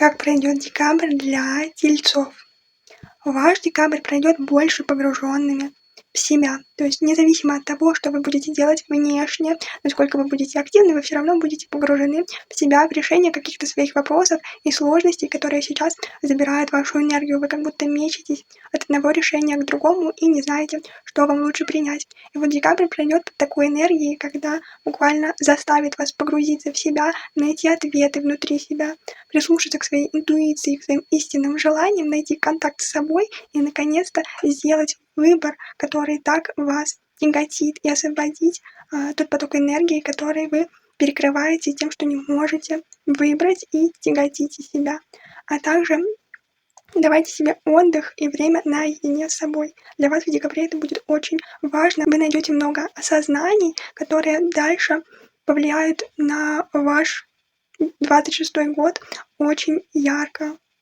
Как пройдет декабрь для тельцов? Ваш декабрь пройдет больше погруженными в себя. То есть независимо от того, что вы будете делать внешне, насколько вы будете активны, вы все равно будете погружены в себя, в решение каких-то своих вопросов и сложностей, которые сейчас забирают вашу энергию. Вы как будто мечетесь от одного решения к другому и не знаете, что вам лучше принять. И вот декабрь пройдет под такой энергией, когда буквально заставит вас погрузиться в себя, найти ответы внутри себя, прислушаться к своей интуиции, к своим истинным желаниям, найти контакт с собой и, наконец-то, сделать выбор, который так вас тяготит, и освободить тот поток энергии, который вы перекрываете тем, что не можете выбрать и тяготите себя. А также давайте себе отдых и время наедине с собой. Для вас в декабре это будет очень важно. Вы найдете много осознаний, которые дальше повлияют на ваш 26-й год очень ярко.